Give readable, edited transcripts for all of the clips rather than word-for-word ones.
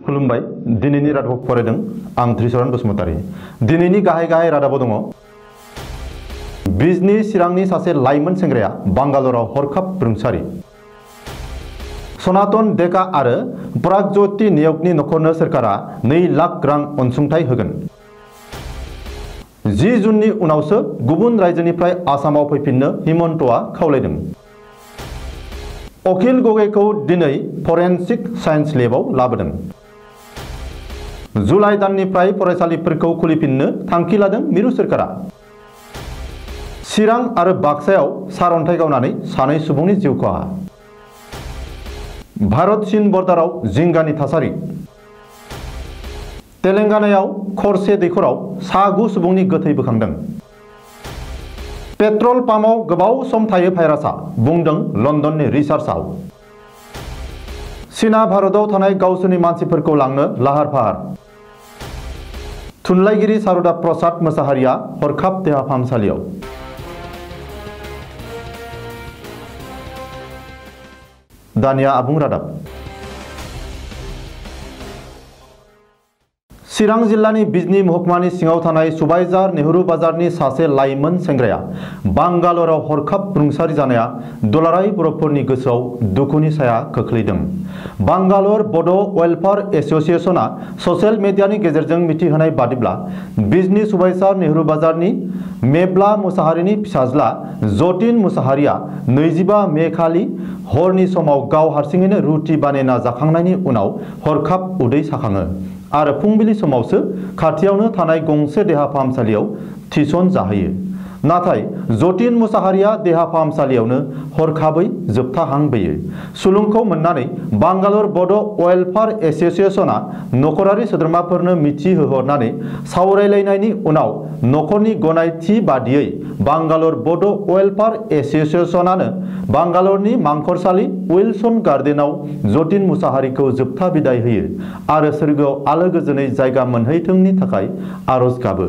खुलुमबाय दिनैनि रादाब फरायदों आं त्रिशरण बसुमतारी। दिनैनि गाहाय रादाबाव दङ बिजनी चिरांनि सासे लाइमोन सेंग्राया बांगालराव हरखाब रुंसारि। सनातन डेका आरो प्रागज्योति नियोगनि नखरनो सोरखारा 2 लाख रां अनसुंथाइ होगोन। 10 जुननि उनावसो गुबुन रायजोनिफ्राय आसामाव फैफिननो हिमन्तआ खावलायदों। अखिल गगैखौ दिनै फरेन्सिक साइन्स लेबआव लाबोदों। जुलाइ दाननिफ्राय फरायसालिफोरखौ खुलिफिननो थांखि लादों मिरु सोरखारा। चिरां आरो बाक्सायाव सारअन्थाइ गावनानै 2 सुबुंनि जिउ खहा। भारत-चीन बर्डाराव जिंगानि थासारि। तेलेंगानायाव खरसे दैखराव 9 सुबुंनि गोथै बोखांदों। पेट्रल पाम्पआव गोबाव सम थायो भाइरासआ, बुंदों लन्दननि रिसार्चआव। चीनआ भारतआव थानाय गावसोरनि मानसिफोरखौ लांनो लाहार फाहार। थुनलाइगिरि सारदा प्रसाद मोसाहारिया हरखाब देहा फाहामसालियाव। दानिया आबुं रादाब। चिरां जिल्लानि बिजनी महकुमानि सिङाव थानाय सुबाइजार नेहरू बाजारनि सासे लाइमोन सेंग्राया बांगालराव हरखाब रुंसारि जानाया दुलाराय बर'फोरनि गोसोआव दुखुनि साया खोख्लैदों। बांगालर बड' वेलफेयार एसोसिएशना ससियेल मिडियानि गेजेरजों मिथिहोनाय बादिब्ला बिजनी सुबाइजार नेहरू बाजारनि मेब्ला मुसाहारिनि फिसाज्ला जतिन मुसाहारिया 25 मे खालि हरनि समाव गाव हारसिङैनो रुटि बानायना जाखांनायनि उनाव हरखाब उदै साखाङो आरो फुंबिलि समावसो खाथियावनो थानाय गंसे देहा फाहामसालियाव थिसन जाहैयो। नाथाय जतिन मुसाहारिया देहा फाहामसालियावनो हरखाबै जोबथाहांबोयो। सुलुंखौ मोननानै बांगालर बड' वेलफेयार एसोसिएशना नखरारि सोद्रोमाफोरनो मिथिहोहरनानै सावरायलायनायनि उनाव नखरनि गनायथि बादियै बांगालर बड' वेलफेयार एसोसिएशनानो बांगालरनि मांखरसालि विल्सन गार्डेनाव जतिन मुसाहारिखौ जोबथा बिदाय होयो आरो सोरगोआव आलो गोजोनै जायगा मोनहैथोंनि थाखाय आरज गाबो।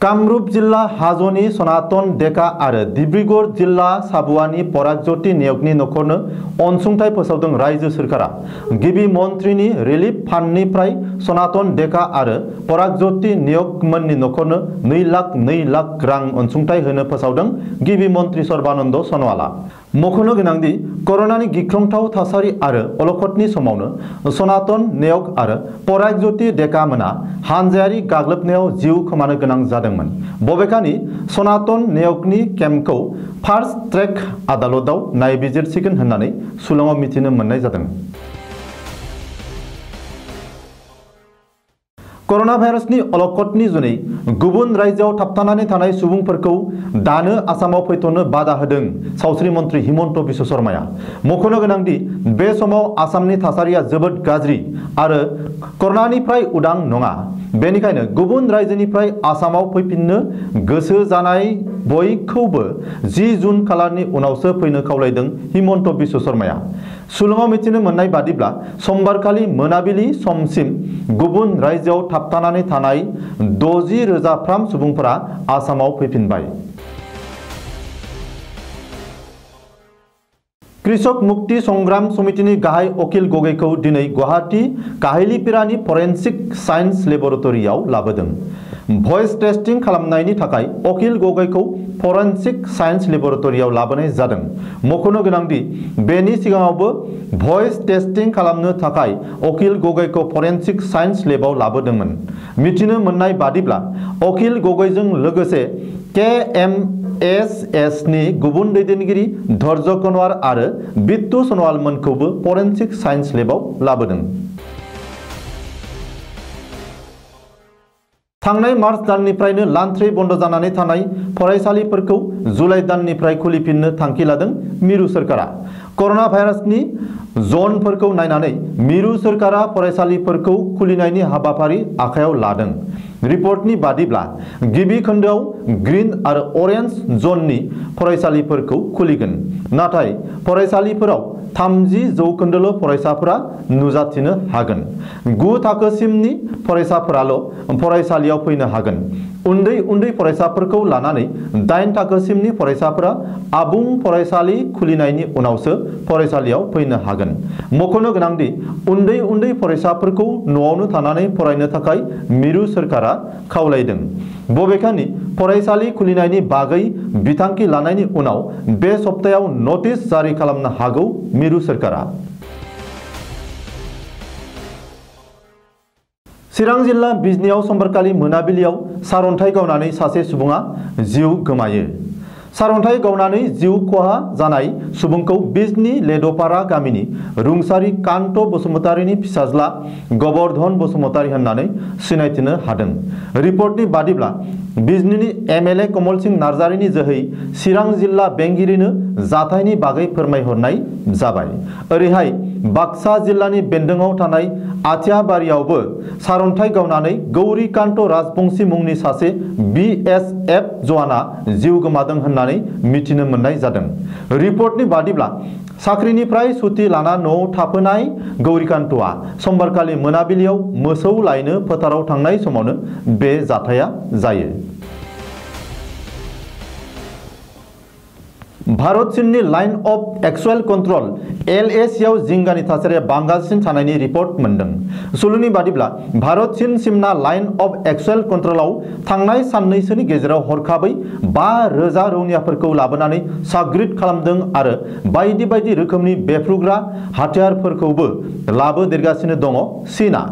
कामरूप जिल्ला हाजोनि सनातन डेका आरो डिब्रुगढ़ जिल्ला साबुआनि प्रागज्योति नियोगनि नखरनो अनसुंथाइ फोसावदों रायजो सोरखारा। गिबि मन्थ्रिनि रिलिफ फान्डनिफ्राय सनातन डेका आरो प्रागज्योति नियोग मोननि नखरनो 2 लाख रां अनसुंथाइ होनो फोसावदों गिबि मन्थ्रि सर्बानन्द सनवाला। मख'नो गोनांदि कर'नानि गिख्रंथाव थासारि आरो अलखदनि समावनो सनातन नियोग आरो प्रागज्योति डेका मोना हानजायारि गाग्लोबनायाव जिउ खोमानो गोनां जादोंमोन। बबेखानि सनातन नियोगनि केम्पखौ फार्स्ट ट्रेक आदालताव नायबिजिरसिगोन होननानै सुलुङाव मिथिनो मोननाय जादों। कर'ना भाइरासनि अलखदनि जुनै गुबुन रायजोआव थाबथानानै थानाय सुबुंफोरखौ दानो आसामाव फैथ'नो बादा होदों सावस्रि मन्थ्रि हिमन्त बिश्व शर्माया। मख'नो गोनांदि बे समाव आसामनि थासारिया जोबोद गाज्रि आरो कर'नानिफ्राय उदां नङा। बेनिखायनो गुबुन रायजोनिफ्राय आसामाव फैफिननो गोसो जानाय बयखौबो 10 जुन खालारनि उनावसो फैनो खावलायदों हिमन्त बिश्व शर्माया। सुलुङाव मिथिनो मोननाय बादिब्ला समबारखालि मोनाबिलि समसिम गुबुन रायजोआव थाबथानानै थानाय 60,000 सुबुंफोरा आसामाव फैफिनबाय। कृषक मुक्ति संग्राम समितिनि गाहाय अखिल गगैखौ दिनै गुवाहाटी काहिलिपिरानि फरेन्सिक साइन्स लेबरेटरियाव लाबोदों। भइस टेस्टिं खालामनायनि थाखाय अखिल गगैखौ फरेन्सिक साइन्स लेबरेटरियाव लाबोनाय जादों। मख'नो गोनांदि बेनि सिगाङावबो भइस टेस्टिं खालामनो थाखाय अखिल गगैखौ फरेन्सिक साइन्स लेबआव लाबोदोंमोन। मिथिनो मोननाय बादिब्ला अखिल गगैजों लोगोसे KMSS नि गुबुन दैदेनगिरि धर्ज कनवार आरो बिट्टू सनवाल मोनखौबो फरेन्सिक साइन्स लेबआव लाबोदों। थांनाय मार्च दाननिफ्रायनो लान्थ्रै बन्द जानानै थानाय फरायसालिफोरखौ जुलाइ दाननिफ्राय खुलिफिननो थांखि लादों मिरु सोरखारा। कर'ना भाइरासनि जनफोरखौ नायनानै मिरु सोरखारा फरायसालिफोरखौ खुलिनायनि हाबाफारि आखायाव लादों। रिपर्टनि बादिब्ला गिबि खोन्दोआव ग्रीन आरो अरेन्ज जननि फरायसालिफोरखौ खुलिगोन। नाथाय फरायसालिफोराव 30% फरायसाफोरा नुजाथिनो हागोन। 9 थाखोसिमनि फरायसाफोराल' फरायसालियाव फैनो हागोन। उन्दै उन्दै फरायसाफोरखौ लानानै 8 थाखोसिमनि फरायसाफोरा आबुं फरायसालि खुलिनायनि उनावसो फरायसालियाव फैनो हागोन। मख'नो गोनांदि उन्दै उन्दै फरायसाफोरखौ न'आवनो थानानै फरायनो थाखाय मिरु सोरखारा खावलायदों। बबेखानि फरायसालि खुलिनायनि बागै बिथांखि लानायनि उनाव बे सप्तायाव नटिस जारि खालामनो हागौ मिरु सोरखारा। चिरां जिल्ला बिजनीआव समबारखालि मोनाबिलियाव सारअन्थाइ गावनानै सासे सुबुङा जिउ गोमायो। सारअन्थाइ गावनानै जिउ खहा जानाय सुबुंखौ बिजनी लेदपारा गामिनि रुंसारि कान्त बसुमतारीनि फिसाज्ला गबर्धन बसुमतारी होननानै सिनायथिनो हादों। रिपर्टनि बादिब्ला बिजनीनि एमएलए कमल सिंह नार्जारिनि जोहै चिरां जिल्ला बेंगिरिनो जाथायनि बागै फोरमायहरनाय जाबाय। ओरैहाय बाक्सा जिल्लानि बेन्दोंआव थानाय आथियाबारियावबो सारअन्थाइ गावनानै गौरीकान्त राजबंशी मुंनि सासे BSF जवाना जिउ गोमादों होननानै मिथिनो मोननाय जादों। रिपर्टनि बादिब्ला साख्रिनिफ्राय सुथि लाना न'आव थाफैनाय गौरीकान्तआ समबारखालि मोनाबिलियाव मोसौ लायनो फोथाराव थांनाय समावनो बे जाथाया जायो। भारत चीननि लाइन अफ एक्चुअल कंट्रोल LACआव जिंगानि थासारिया बांगासिनो थानायनि रिपर्ट मोनदों। सुलुंनि बादिब्ला भारत चीन सिमना लाइन अफ एक्चुअल कंट्रोलाव थांनाय साननैसोनि गेजेराव हरखाबै 5,000 रौनियाफोरखौ लाबोनानै साग्रिद खालामदों आरो बायदि बायदि रोखोमनि बेफ्रुग्रा हाथियारफोरखौबो लाबोदेरगासिनो दङ चीनआ।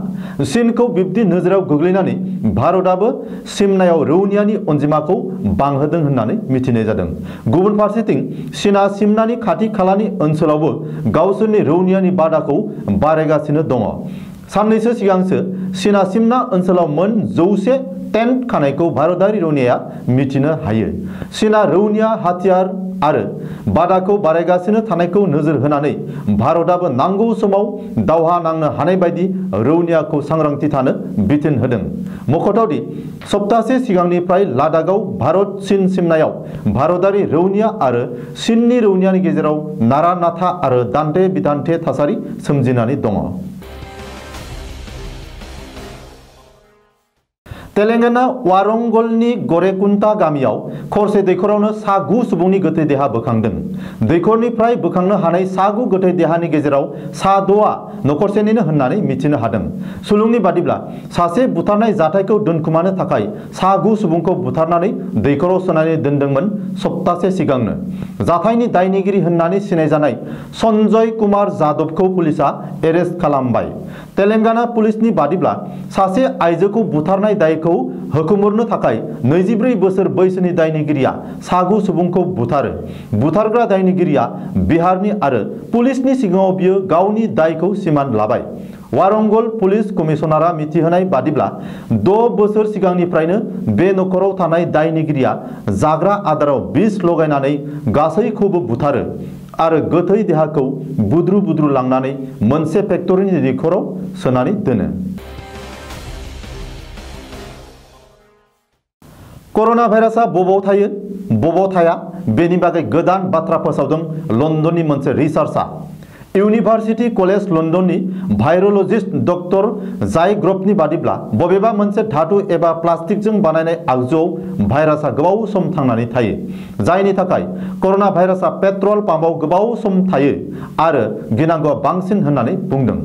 चीनखौ बिब्दि नोजोराव गोग्लैनानै भारतआबो सिमनायाव रौनियानि अनजिमाखौ बांहोदों होननानै मिथिनाय जादों। गुबुन फारसेथिं चीनआ सिमनानि खाथि खालानि ओनसोलावबो गावसोरनि रौनियानि बादाखौ बारायगासिनो दङ। साननैसो सिगांसो चीनआ सिमना ओनसोलाव मोन 100 टेन्ट खानायखौ भारतारि रौनियाया मिथिनो हायो। चीनआ रौनिया हाथियार आरो बादाखौ बारायगासिनो थानायखौ नोजोर होनानै भारतआबो नांगौ समाव दावहा नांनो हानाय बायदि रौनियाखौ सांग्रांथि थानो बिथोन होदों। मख'थावदि सप्तासे सिगांनिफ्राय लादाखआव भारत चीन सिमनायाव भारतारि रौनिया आरो चीननि रौनियानि गेजेराव नारा नाथा आरो दान्थे बिदान्थे थासारि सोमजिनानै दङ। तेलेंगाना वारंगलनि गरेकुंटा गामियाव खरसे दैखरावनो सा 9 सुबुंनि गोथै देहा बोखांदों। दैखरनिफ्राय बोखांनो हानाय सा 9 गोथै देहानि गेजेराव सा 6आ नखरसेनिनो होननानै मिथिनो हादों। सुलुंनि बादिब्ला सासे बुथारनाय जाथायखौ दोनखुमानो थाखाय सा 9 सुबुंखौ बुथारनानै दैखराव सोनानै दोनदोंमोन सप्तासे सिगांनो। जाथायनि दायनिगिरि होननानै सिनायजानाय सन्जय कुमार जादवखौ पुलिसआ एरेस्ट खालामबाय। तेलेंगाना पुलिसनि बादिब्ला सासे आइजोखौ बुथारनाय दायखौ होखोमोरनो थाखाय 24 बोसोर बैसोनि दायनिगिरिया सा 9 सुबुंखौ बुथारो। बुथारग्रा दायनिगिरिया बिहारनि आरो पुलिसनि सिगाङाव बियो गावनि दायखौ सिमान लाबाय। वारंगल पुलिस कमिशनारआ मिथिहोनाय बादिब्ला 6 बोसोर सिगांनिफ्रायनो बे नखराव थानाय दायनिगिरिया जाग्रा आदाराव बिस लगायनानै गासैखौबो बुथारो आरो गोथै देहाखौ बुद्रु बुद्रु लांनानै मोनसे फेक्टरिनि दैखराव सोनानै दोनो। कर'ना भाइरासआ बबाव थायो बबाव थाया बेनि बागै गोदान बाथ्रा फोसावदों लन्दननि मोनसे रिसार्चआ। इउनिभार्सिटी कलेज लन्दननि भाइरोलजिस्ट डक्टर जाय ग्रफनि बादिब्ला बबेबा मोनसे धातु एबा प्लास्टिकजों बानायनाय आगजुआव भाइरासआ गोबाव सम थांनानै थायो, जायनि थाखाय कर'ना भाइरासआ पेट्रल पाम्पआव गोबाव सम थायो आरो गिनांगौआ बांसिन होननानै बुंदों।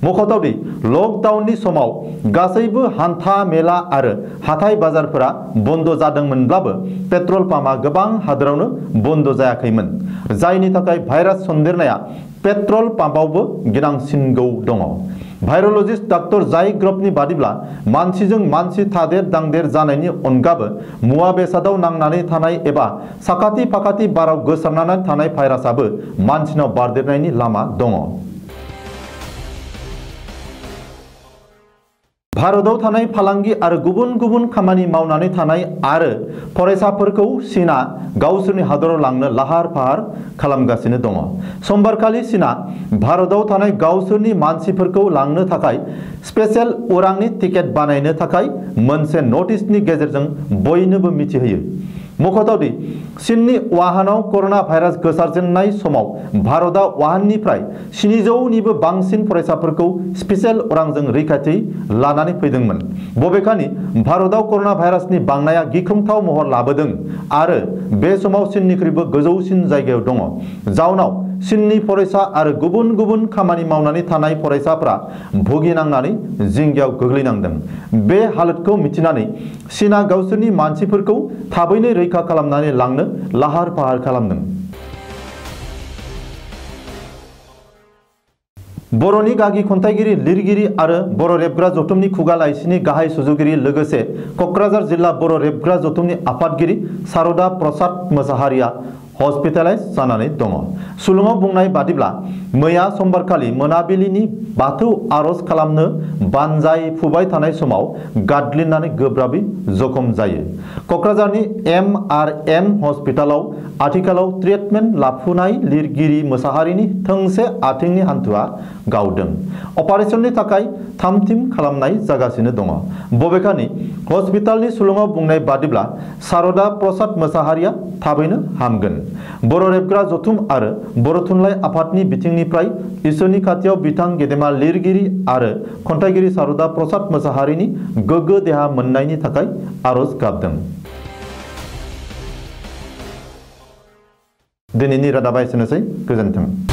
मख'थावदि लकडाउननि समाव गासैबो हान्था मेला आरो हाथाय बाजारफोरा बन्द जादोंमोनब्लाबो पेट्रल पाम्पआ गोबां हादोरावनो बन्द जायाखैमोन, जायनि थाखाय भाइरास सन्देरनाया पेट्रल पाम्पआवबो गिनांसिनगौ दङ। भाइरोलजिस्ट डक्टर जाय ग्रफनि बादिब्ला मानसिजों मानसि थादेर दांदेर जानायनि अनगाबो मुवा बेसादाव नांनानै थानाय एबा साखाथि फाखाथि बाराव गोसारनानै थानाय भाइरासआबो मानसिनाव बारदेरनायनि लामा दङ। भारताव थानाय फालांगि आरो गुबुन गुबुन खामानि मावनानै थानाय आरो फरायसाफोरखौ चीनआ गावसोरनि हादराव लांनो लाहार फाहार खालामगासिनो दङ। समबारखालि चीनआ भारताव थानाय गावसोरनि मानसिफोरखौ लांनो थाखाय स्पेशेल उरांनि टिकेट बानायनो थाखाय मोनसे नटिसनि गेजेरजों बयनोबो मिथिहोयो। मख'थावदि चीननि वुहानाव कोरोना भाइरास गोसारजेननाय समाव भारतआ वुहाननिफ्राय 700निबो बांसिन फरायसाफोरखौ स्पेशल उरांजों रैखाथि लानानै फैदोंमोन। बबेखानि भारतआव कोरोना भाइरासनि बांनाया गिख्रंथाव महर लाबोदों आरो बे समाव चीननिख्रुइबो गोजौसिन जायगायाव दङ। जाउनाव चीननि फरायसा आरो गुबुन गुबुन खामानि मावनानै थानाय फरायसाफोरा भुगिनांनानै जिंगायाव गोग्लैनांदों। बे हालोदखौ मिथिनानै चीनआ गावसोरनि मानसिफोरखौ थाबैनो रैखा खालामनानै लांनो लाहार फाहार खालामदों। बर'नि गागि खन्थाइगिरि लिरगिरि आरो बर' रेबग्रा जथुमनि खुगा लाइसिनि गाहाय सुजुगिरि लोगोसे क'क्राझार जिल्ला बर' रेबग्रा जथुमनि आफादगिरि सारदा प्रसाद मोसाहारिया हस्पिटालाइज जानानै दङ। सुलुङाव बुंनाय बादिब्ला मैया समबारखालि मोनाबिलिनि बाथौ आरज खालामनो बानजायफुबाय थानाय समाव गादलिननानै गोब्राबै जखम जायो। क'क्राझारनि MRM हस्पिटालाव आथिखालाव ट्रिटमेन्ट लाफुनाय लिरगिरि मोसाहारिनि थोंसे आथिंनि हान्थुआ गावदों। अपारेशननि थाखाय थाम-थिम खालामनाय जागासिनो दङ। बबेखानि हस्पिटालनि सुलुङाव बुंनाय बादिब्ला सारदा प्रसाद मोसाहारिया थाबैनो हामगोन। बर' रेबग्रा जथुम आरो बर' थुनलाइ आफादनि बिथिंनिफ्राय इसोरनि खाथियाव बिथां गेदेमा लिरगिरि आरो खन्थाइगिरि सारदा प्रसाद मोसाहारिनि गोग्गो देहा मोननायनि थाखाय आरज गाबदों। दिनैनि रादाबा एसेनोसै। गोजोन्थों।